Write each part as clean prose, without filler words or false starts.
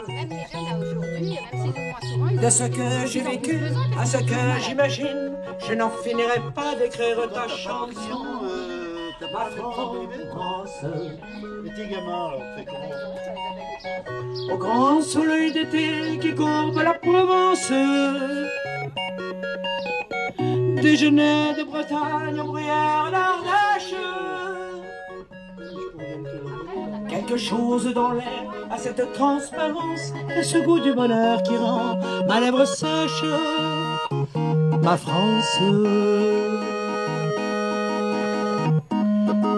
même les jeunes à aujourd'hui, même s'ils ont moins souvent, ils De ce que j'ai vécu à ce que j'imagine, je n'en finirai pas d'écrire ta chanson. Ma France, Les petits gamins, alors, on fait comment? au grand soleil d'été qui courbe la Provence, déjeuner de Bretagne, en bruyère d'Ardèche. Quelque chose dans l'air a cette transparence et ce goût du bonheur qui rend ma lèvre sèche. Ma France,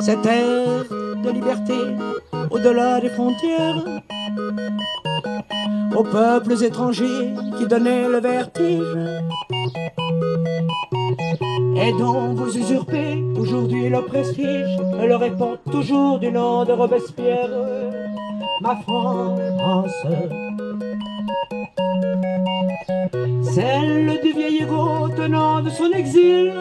cette terre de liberté au-delà des frontières, aux peuples étrangers qui donnaient le vertige et dont vous usurpez aujourd'hui le prestige, me le répond toujours du nom de Robespierre. Ma France, celle du vieil Hugo tenant de son exil,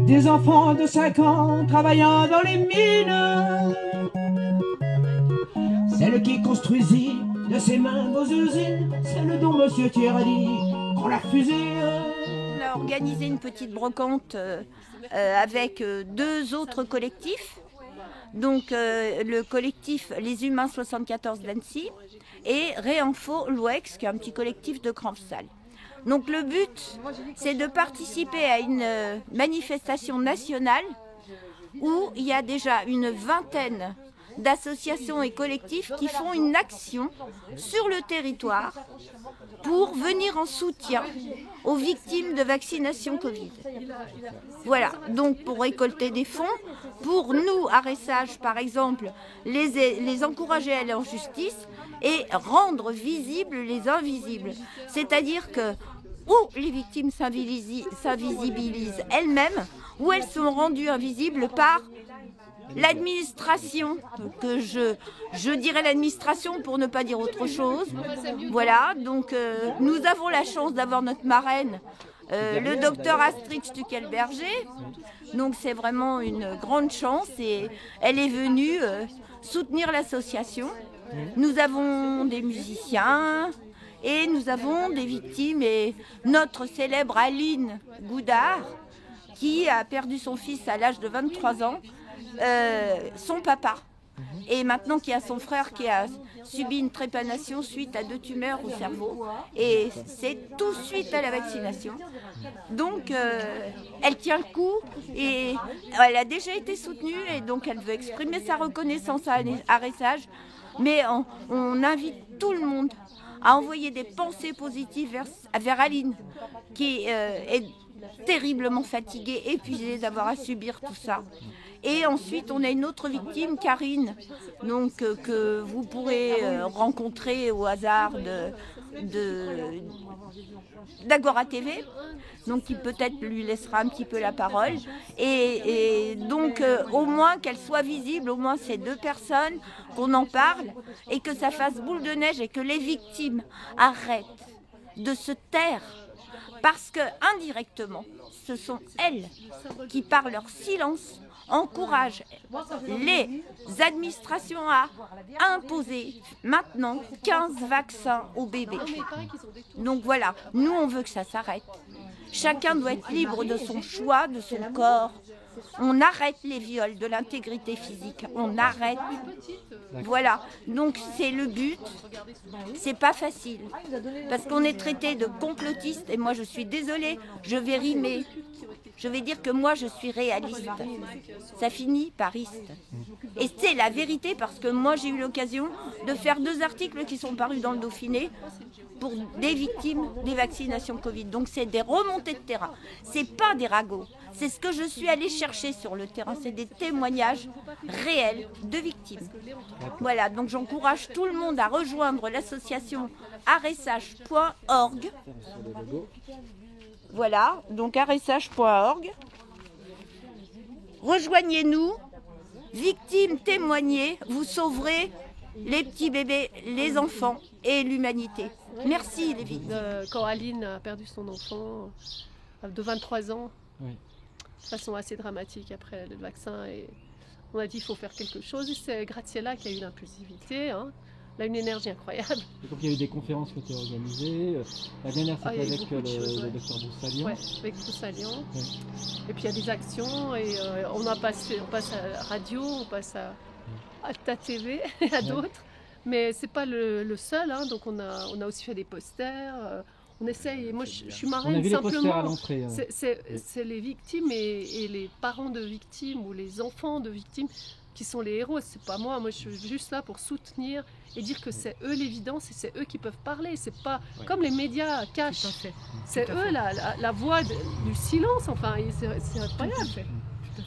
des enfants de 5 ans travaillant dans les mines, celle qui construisit de ses mains vos usines, celle dont Monsieur Thiers a dit qu'on la fusille. On a organisé une petite brocante avec 2 autres collectifs. Donc le collectif Les Humains 74 d'Annecy et Réinfo l'Ouex, qui est un petit collectif de Crampsal. Donc le but, c'est de participer à une manifestation nationale où il y a déjà une vingtaine d'associations et collectifs qui font une action sur le territoire pour venir en soutien aux victimes de vaccination Covid. Voilà, donc pour récolter des fonds, pour nous, Arrêtage par exemple, les encourager à aller en justice et rendre visibles les invisibles. C'est-à-dire que où les victimes s'invisibilisent elles-mêmes, ou elles sont rendues invisibles par l'administration, que je dirais l'administration pour ne pas dire autre chose. Voilà, donc nous avons la chance d'avoir notre marraine, le docteur Astrid Stuckelberger. Donc c'est vraiment une grande chance et elle est venue soutenir l'association. Nous avons des musiciens et nous avons des victimes et notre célèbre Aline Goudard qui a perdu son fils à l'âge de 23 ans. Son papa et maintenant qui a son frère qui a subi une trépanation suite à 2 tumeurs au cerveau et c'est tout de suite à la vaccination. Donc elle tient le coup et elle a déjà été soutenue et donc elle veut exprimer sa reconnaissance à Arrêtage, mais on invite tout le monde à envoyer des pensées positives vers Aline qui est terriblement fatiguée, épuisée d'avoir à subir tout ça. Et ensuite, on a une autre victime, Karine, donc, que vous pourrez rencontrer au hasard d'Agora TV, donc qui peut-être lui laissera un petit peu la parole. Et donc, au moins qu'elle soit visible, au moins ces 2 personnes, qu'on en parle, et que ça fasse boule de neige, et que les victimes arrêtent de se taire. Parce que, indirectement, ce sont elles qui, par leur silence, encouragent les administrations à imposer maintenant 15 vaccins aux bébés. Donc voilà, nous on veut que ça s'arrête. Chacun doit être libre de son choix, de son corps. On arrête les viols de l'intégrité physique, on arrête. Voilà, donc c'est le but. C'est pas facile, parce qu'on est traité de complotiste, et moi je suis désolée, je vais rimer. Je vais dire que moi je suis réaliste. Ça finit par iste. Et c'est la vérité parce que moi j'ai eu l'occasion de faire 2 articles qui sont parus dans le Dauphiné pour des victimes des vaccinations Covid. Donc c'est des remontées de terrain. C'est pas des ragots. C'est ce que je suis allée chercher sur le terrain. C'est des témoignages réels de victimes. Voilà, donc j'encourage tout le monde à rejoindre l'association arrêtage.org. Voilà, donc arrêtage.org. Rejoignez-nous, victimes, témoignez, vous sauverez les petits bébés, les enfants et l'humanité. Merci les victimes. Quand Aline a perdu son enfant de 23 ans, de façon assez dramatique après le vaccin, et On a dit il faut faire quelque chose. Et c'est Graziella qui a eu l'impulsivité. Hein. Elle a une énergie incroyable. Et donc il y a eu des conférences qui ont été organisées. La dernière c'était il y a eu avec beaucoup de choses, le docteur Broussalian. Ouais, avec Broussalian. Ouais. Et puis il y a des actions et on passe à la radio, on passe à ta TV et à d'autres. Mais c'est pas le seul. Hein. Donc on a aussi fait des posters. On essaye. Et moi je suis On marraine a vu les posters à simplement. l'entrée. Hein. C'est les victimes et les parents de victimes ou les enfants de victimes qui sont les héros. C'est pas moi. Moi, je suis juste là pour soutenir et dire que c'est eux l'évidence et c'est eux qui peuvent parler. C'est pas comme les médias cachent. C'est eux la voix du silence. Enfin, c'est incroyable.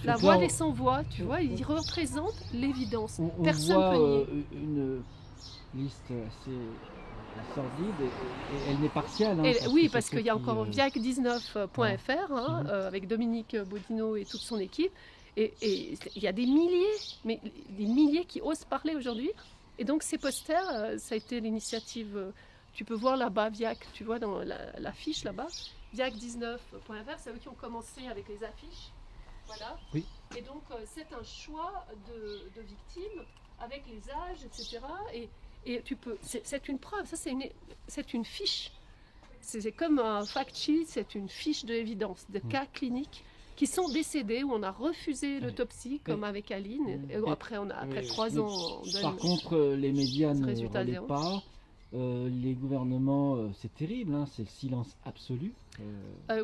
La voix des sans-voix, tu vois, ils représentent l'évidence. Personne voit peut nier. une liste assez sordide et elle n'est partielle. Hein, Oui, c'est parce ceux qu'il y a qui, encore viac19.fr hein, avec Dominique Bodino et toute son équipe. Et il y a des milliers qui osent parler aujourd'hui. Et donc ces posters, ça a été l'initiative, tu peux voir là-bas, Viac, tu vois dans l'affiche là-bas, viac19.fr, c'est eux qui ont commencé avec les affiches. Voilà. Oui. Et donc c'est un choix de victimes avec les âges, etc. Et tu peux, c'est une preuve, ça c'est une fiche. C'est comme un fact sheet, c'est une fiche de l'évidence, de cas cliniques qui sont décédés, où on a refusé l'autopsie, comme avec Aline. Et après 3 ans... Par contre, les médias ne résultat relaient zéro. pas. Les gouvernements, c'est terrible, hein, c'est le silence absolu.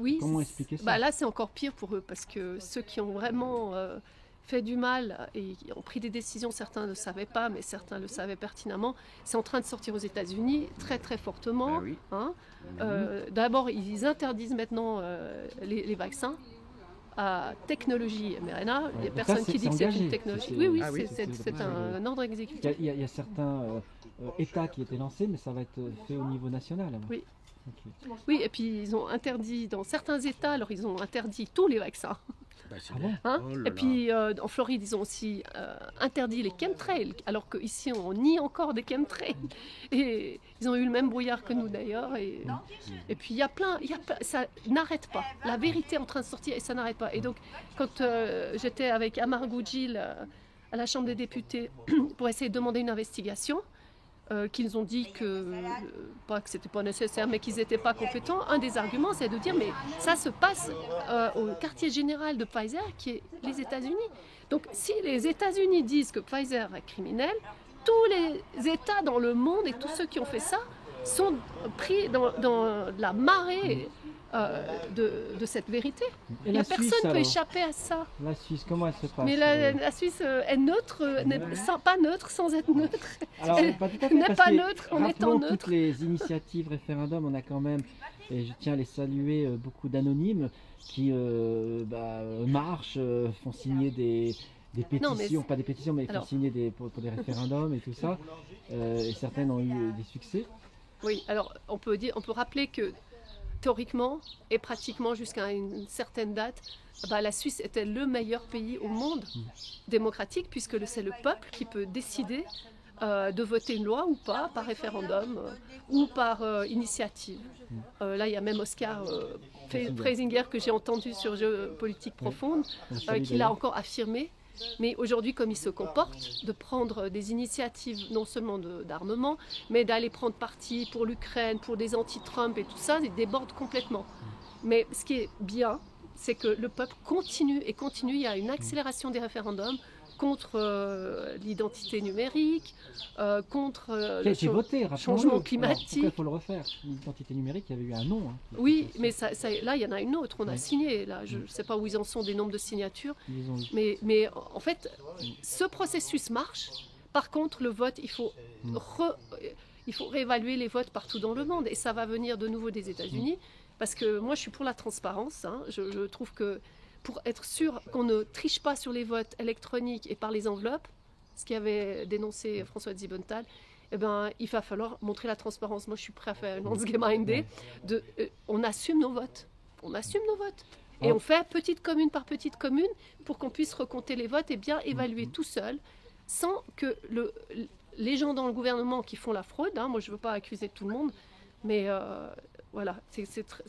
Oui, comment expliquer ça? Bah là, c'est encore pire pour eux, parce que ceux qui ont vraiment fait du mal et ont pris des décisions, certains ne le savaient pas, mais certains le savaient pertinemment, c'est en train de sortir aux États-Unis très très fortement. Ah oui. Hein. D'abord, ils interdisent maintenant les vaccins à technologie mRNA. Il n'y a personne qui dit que c'est une technologie. Oui, Ah oui, c'est un ordre exécutif. Il y a certains États qui étaient lancés, mais ça va être fait au niveau national. Alors. Oui. Okay. Oui, et puis ils ont interdit, dans certains États, alors ils ont interdit tous les vaccins. Bah, c'est Ah bon. bon? Hein Oh là et puis en Floride, ils ont aussi interdit les chemtrails, alors qu'ici on nie encore des chemtrails. Et ils ont eu le même brouillard que nous d'ailleurs. Et puis il y a plein, ça n'arrête pas. La vérité est en train de sortir et ça n'arrête pas. Et donc quand j'étais avec Amar Goudjil à la Chambre des députés pour essayer de demander une investigation, qu'ils ont dit pas que c'était pas nécessaire, mais qu'ils n'étaient pas compétents. Un des arguments, c'est de dire mais ça se passe au quartier général de Pfizer, qui est les États-Unis. Donc si les États-Unis disent que Pfizer est criminel, tous les États dans le monde et tous ceux qui ont fait ça sont pris dans la marée de cette vérité. Et Et la personne Suisse, ne peut alors échapper à ça. La Suisse, comment elle se passe? Mais la Suisse est neutre, pas neutre sans être neutre. Alors, Elle pas tout à fait, n'est parce pas que neutre en étant rappelons neutre. toutes les initiatives référendum, on a quand même, et je tiens à les saluer, beaucoup d'anonymes qui marchent, font signer des pétitions, Non, mais pas des pétitions, mais font signer pour des référendums et tout ça. Et certaines ont eu des succès. Oui, alors on peut rappeler que théoriquement et pratiquement jusqu'à une certaine date, la Suisse était le meilleur pays au monde démocratique, puisque c'est le peuple qui peut décider de voter une loi ou pas, par référendum ou par initiative. Là, il y a même Oscar Freisinger que j'ai entendu sur Géopolitique profonde, qui l'a encore affirmé. Mais aujourd'hui, comme il se comporte, de prendre des initiatives non seulement d'armement, mais d'aller prendre parti pour l'Ukraine, pour des anti-Trump et tout ça, il déborde complètement. Mais ce qui est bien, c'est que le peuple continue et continue. Il y a une accélération des référendums contre l'identité numérique, contre le changement climatique. Pourquoi il faut le refaire? L'identité numérique, il y avait eu un nom. Hein, oui, mais là, il y en a une autre. On a signé. Là, je ne sais pas où ils en sont des nombres de signatures. Mais en fait, ce processus marche. Par contre, le vote, il faut réévaluer les votes partout dans le monde. Et ça va venir de nouveau des États-Unis. Parce que moi, je suis pour la transparence. Hein. Je trouve que pour être sûr qu'on ne triche pas sur les votes électroniques et par les enveloppes, ce qu'avait dénoncé François Ziebenthal, il va falloir montrer la transparence. Moi, je suis prêt à faire une Landsgemeinde. On assume nos votes. On assume nos votes. Et on fait petite commune par petite commune pour qu'on puisse recompter les votes et bien évaluer tout seul, sans que les gens dans le gouvernement qui font la fraude, hein, moi je ne veux pas accuser tout le monde, mais voilà, c'est très...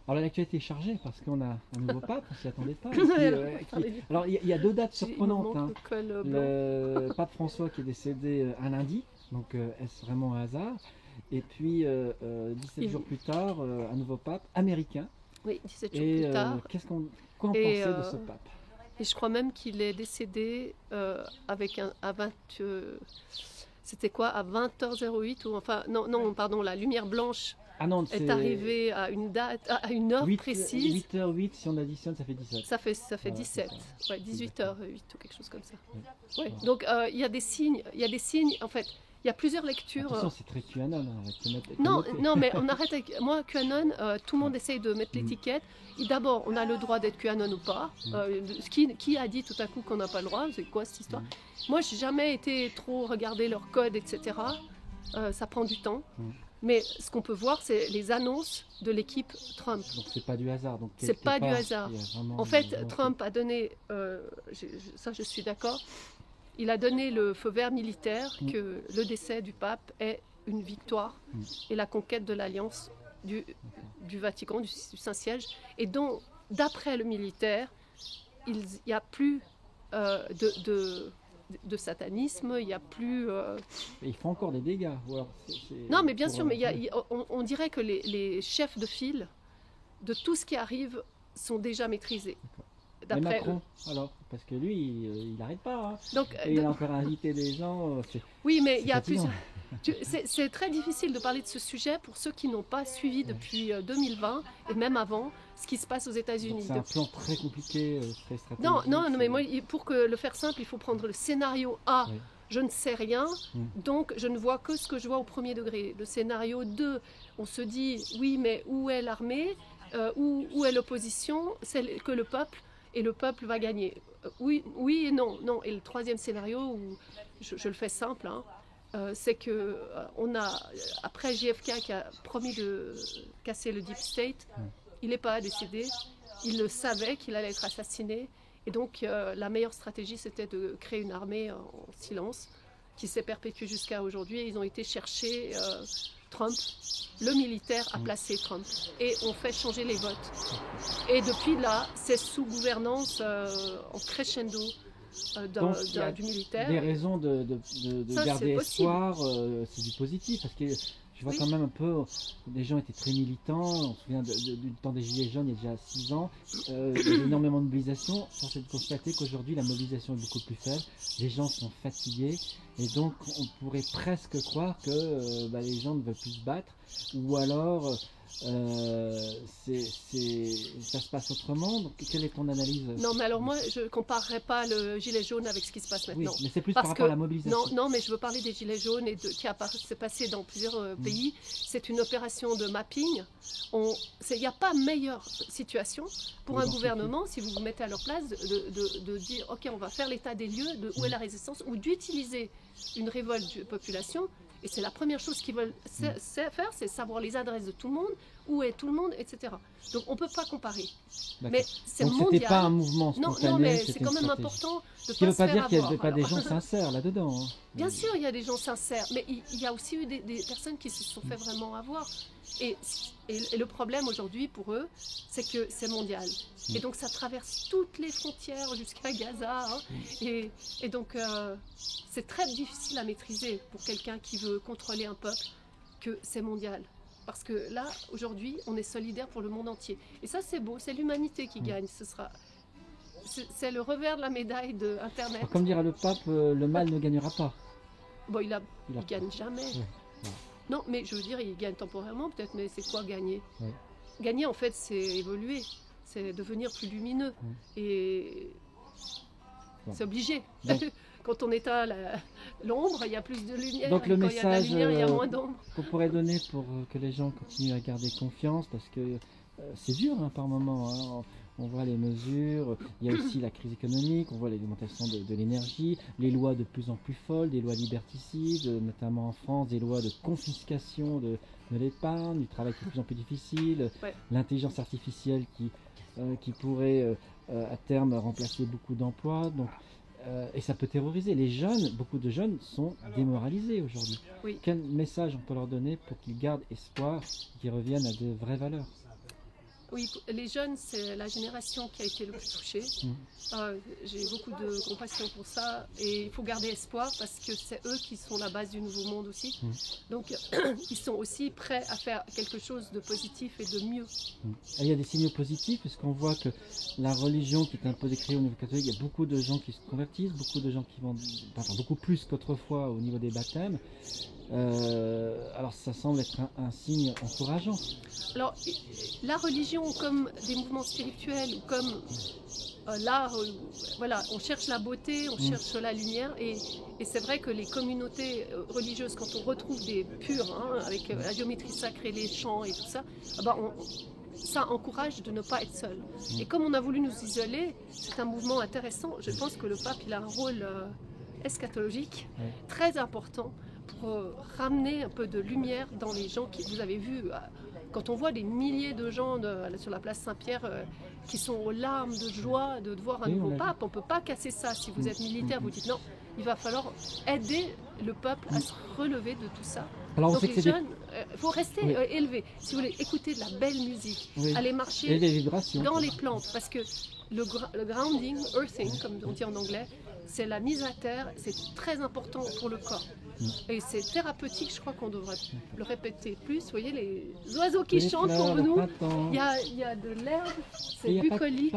Alors l'actualité est chargée parce qu'on a un nouveau pape, on s'y attendait pas. Parlez du- Alors il y a deux dates Il me surprenantes. manque Hein. le col blanc. Le pape François qui est décédé un lundi, donc est-ce vraiment un hasard? Et puis 17 Il- jours plus tard, un nouveau pape américain. Oui, 17 jours Et plus tard. quoi on Et, pensait de ce pape? Et je crois même qu'il est décédé avec à 20. C'était quoi? À 20h08 ou enfin non, pardon, la lumière blanche Ah non, est arrivée à une date, à une heure précise. 8h08, si on additionne, ça fait 17. Ça fait Voilà, 17, c'est ouais, 18h08 ou quelque chose comme ça. Oui. Ouais. Donc il y a des signes, en fait, il y a plusieurs lectures. Attention, c'est très QAnon. Hein, avec Non, non, mais on arrête avec moi, QAnon, tout le monde essaye de mettre l'étiquette. Et d'abord, on a le droit d'être QAnon ou pas. Qui a dit tout à coup qu'on n'a pas le droit? C'est quoi cette histoire? Moi, j'ai jamais été trop regarder leur code, etc. Ça prend du temps. Mais ce qu'on peut voir, c'est les annonces de l'équipe Trump. Donc c'est pas du hasard. Donc C'est quelque pas du part, hasard. il y a vraiment En fait, une volonté. Trump a donné, ça je suis d'accord, il a donné le feu vert militaire que le décès du pape est une victoire et la conquête de l'alliance du Vatican, du Saint-Siège. Et donc, d'après le militaire, il n'y a plus de satanisme, il n'y a plus... Et il fait encore des dégâts. Ou alors, Non, mais bien pour, sûr, mais on dirait que les chefs de file de tout ce qui arrive sont déjà maîtrisés. Mais D'après Macron, alors, parce que lui, il n'arrête pas. Hein. Donc, Et il a encore invité des gens. oui, mais c'est il y a fatigant. c'est très difficile de parler de ce sujet pour ceux qui n'ont pas suivi depuis 2020 et même avant ce qui se passe aux Donc, États-Unis. c'est un plan très compliqué, très stratégique. Non, mais moi, pour que le faire simple, il faut prendre le scénario A. Oui. Je ne sais rien, donc je ne vois que ce que je vois au premier degré. Le scénario 2, on se dit, oui, mais où est l'armée? Où est l'opposition? C'est que le peuple, et le peuple va gagner. Oui et non. Et le troisième scénario, où je le fais simple, hein, c'est que on a, après JFK qui a promis de casser le Deep State, il n'est pas décédé, il le savait qu'il allait être assassiné, et donc la meilleure stratégie c'était de créer une armée en silence qui s'est perpétuée jusqu'à aujourd'hui, et ils ont été chercher Trump, le militaire a placé Trump, et on fait changer les votes. Et depuis là, c'est sous gouvernance en crescendo Donc, il y a du militaire. Des raisons de Ça, garder c'est possible. espoir, c'est du positif, parce que je vois Oui. quand même un peu, les gens étaient très militants, on se souvient du temps des Gilets jaunes, il y a déjà 6 ans, il y a énormément de mobilisation, force est de constater qu'aujourd'hui la mobilisation est beaucoup plus faible, les gens sont fatigués, et donc on pourrait presque croire que les gens ne veulent plus se battre, ou alors ça se passe autrement. Donc, quelle est ton analyse? Non, mais alors moi, je ne comparerais pas le gilet jaune avec ce qui se passe Oui, maintenant. mais c'est plus Parce par rapport à la que- mobilisation. Non, mais je veux parler des gilets jaunes et qui s'est passé dans plusieurs pays. C'est une opération de mapping. Il n'y a pas meilleure situation pour Oui, un j'en suis gouvernement, si vous vous mettez à leur place, de dire ok, on va faire l'état des lieux, de où est la résistance, ou d'utiliser une révolte de population. Et c'est la première chose qu'ils veulent faire, c'est savoir les adresses de tout le monde, où est tout le monde, etc. Donc on ne peut pas comparer. D'accord. Mais c'est Donc c'était mondial. pas un mouvement spontané, Non, mais c'était c'est une quand même stratégie. important de Ce qui ne pas veut se pas faire dire qu'il n'y avoir, avait pas des alors. gens sincères là-dedans. Hein. Bien sûr, il y a des gens sincères, mais il y a aussi eu des personnes qui se sont fait vraiment avoir. Et le problème aujourd'hui pour eux, c'est que c'est mondial. Et donc ça traverse toutes les frontières jusqu'à Gaza. Hein. Et donc c'est très difficile à maîtriser pour quelqu'un qui veut contrôler un peuple, que c'est mondial. Parce que là, aujourd'hui, on est solidaire pour le monde entier. Et ça, c'est beau, c'est l'humanité qui gagne. C'est le revers de la médaille de Internet. Alors, comme dira le pape, le mal ne gagnera pas. Bon, il Il a- gagne jamais. Ouais, ouais. Non, mais je veux dire, il gagne temporairement peut-être, mais c'est quoi gagner? Ouais. Gagner, en fait, c'est évoluer, c'est devenir plus lumineux. Et Bon. c'est obligé. Donc- Quand on éteint l'ombre, il y a plus de lumière. Donc, le Quand il y a de la message, lumière, il y a moins d'ombre. qu'on pourrait donner pour que les gens continuent à garder confiance, parce que c'est dur hein, par moment. Hein. On voit les mesures, il y a aussi la crise économique, on voit l'augmentation de l'énergie, les lois de plus en plus folles, des lois liberticides, notamment en France, des lois de confiscation de l'épargne, du travail qui est de plus en plus difficile, Ouais. l'intelligence artificielle qui pourrait à terme remplacer beaucoup d'emplois. Donc, et ça peut terroriser. Les jeunes, beaucoup de jeunes sont démoralisés aujourd'hui. Oui. Quel message on peut leur donner pour qu'ils gardent espoir, qu'ils reviennent à de vraies valeurs? Oui, les jeunes, c'est la génération qui a été le plus touchée. J'ai beaucoup de compassion pour ça et il faut garder espoir parce que c'est eux qui sont la base du nouveau monde aussi. Donc, ils sont aussi prêts à faire quelque chose de positif et de mieux. Et il y a des signaux positifs puisqu'on voit que la religion qui est un peu décriée au niveau catholique, il y a beaucoup de gens qui se convertissent, beaucoup de gens qui vont, enfin beaucoup plus qu'autrefois au niveau des baptêmes. Alors ça semble être un signe encourageant. Alors la religion comme des mouvements spirituels ou comme l'art, voilà, on cherche la beauté, on cherche la lumière et c'est vrai que les communautés religieuses, quand on retrouve des purs, avec la géométrie sacrée, les chants et tout ça, ça encourage de ne pas être seul. Et comme on a voulu nous isoler, c'est un mouvement intéressant. Je pense que le pape il a un rôle eschatologique très important pour ramener un peu de lumière dans les gens qui, vous avez vu, quand on voit des milliers de gens sur la place Saint-Pierre qui sont aux larmes de joie de voir un nouveau pape, on ne peut pas casser ça. Si vous êtes militaire, vous dites non, il va falloir aider le peuple à se relever de tout ça. Alors, on donc sait les que jeunes, il faut rester élevé. Si vous voulez écouter de la belle musique, aller marcher dans les plantes, parce que le grounding, earthing, comme on dit en anglais, c'est la mise à terre, c'est très important pour le corps. Et c'est thérapeutique, je crois qu'on devrait le répéter plus. Vous voyez les oiseaux qui chantent pour nous, il y a de l'herbe, c'est bucolique.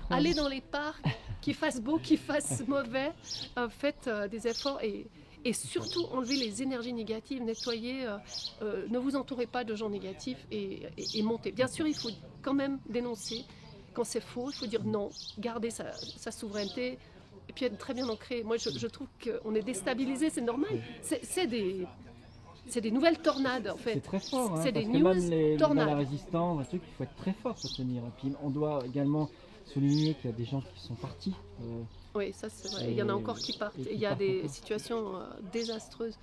Allez dans les parcs, qu'il fasse beau, qu'il fasse mauvais, faites des efforts et surtout enlevez les énergies négatives, nettoyez, ne vous entourez pas de gens négatifs et montez. Bien sûr, il faut quand même dénoncer quand c'est faux, il faut dire non, garder sa souveraineté. Et puis être très bien ancré. Moi, je trouve qu'on est déstabilisé, c'est normal. C'est des nouvelles tornades, en fait. C'est très fort, c'est parce des que news même tornades. Dans la résistance, il faut être très fort pour tenir. Et puis, on doit également souligner qu'il y a des gens qui sont partis. Oui, ça c'est vrai. Il y en a encore qui partent. Il y a des situations désastreuses.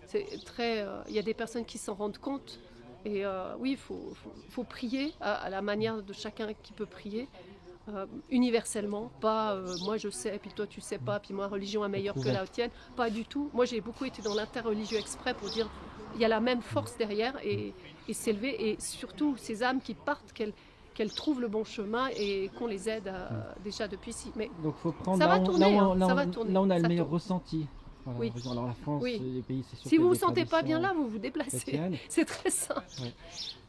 C'est très. Il y a des personnes qui s'en rendent compte. Et oui, il faut prier à la manière de chacun qui peut prier. Universellement, pas moi je sais, puis toi tu sais pas, puis moi religion est meilleure que la tienne, pas du tout. Moi j'ai beaucoup été dans l'interreligieux exprès pour dire il y a la même force derrière et s'élever et surtout ces âmes qui partent, qu'elles trouvent le bon chemin et qu'on les aide déjà depuis ici. Mais donc faut prendre ça va tourner, ça va tourner. Là on a le meilleur ressenti. Voilà, oui. Alors la France, les pays, c'est sûr. Si vous vous sentez pas bien là, vous vous déplacez. C'est très simple.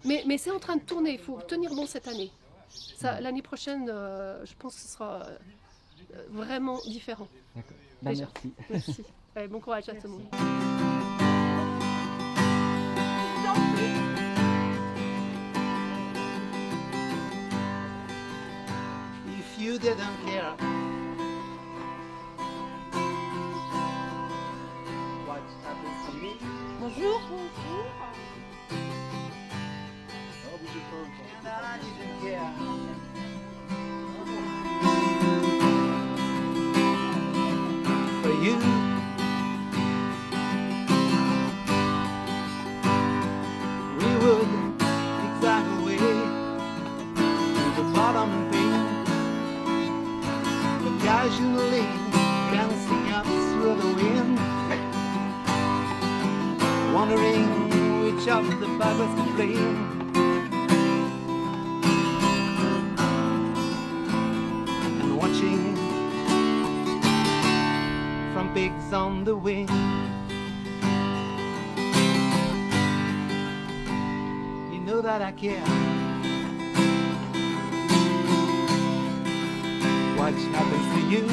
Mais c'est en train de tourner. Il faut tenir bon cette année. L'année prochaine, je pense que ce sera vraiment différent. D'accord. Merci. Merci. Allez, bon courage à tout le monde. If you didn't care what happened to me. Bonjour. And I didn't care. For you, we would zigzag away to the bottom pin, occasionally glancing up through the wind, wondering which of the buggers to blame. Watching from pigs on the wing. You know that I care. What happens to you?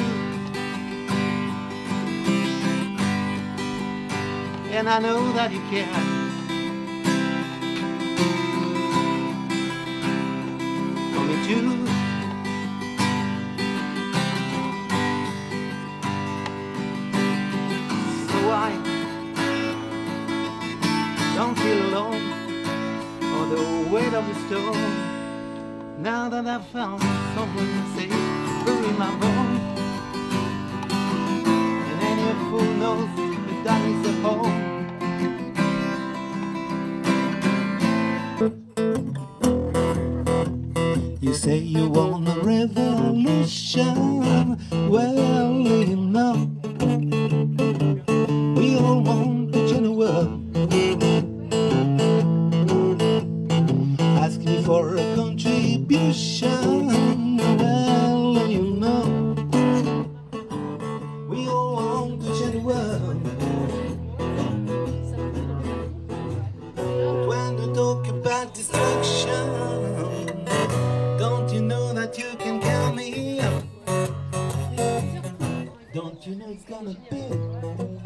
And I know that you care. For me too. I don't feel alone or the weight of the stone. Now that I've found someone safe to bury my bone, and any fool knows that that is the home. You say you want a revolution, well enough. We all want the general. Ask me for a contribution. destruction. Well, you know, we all want to change the world. When you talk about destruction, don't you know that you can count me up? Don't you know it's gonna be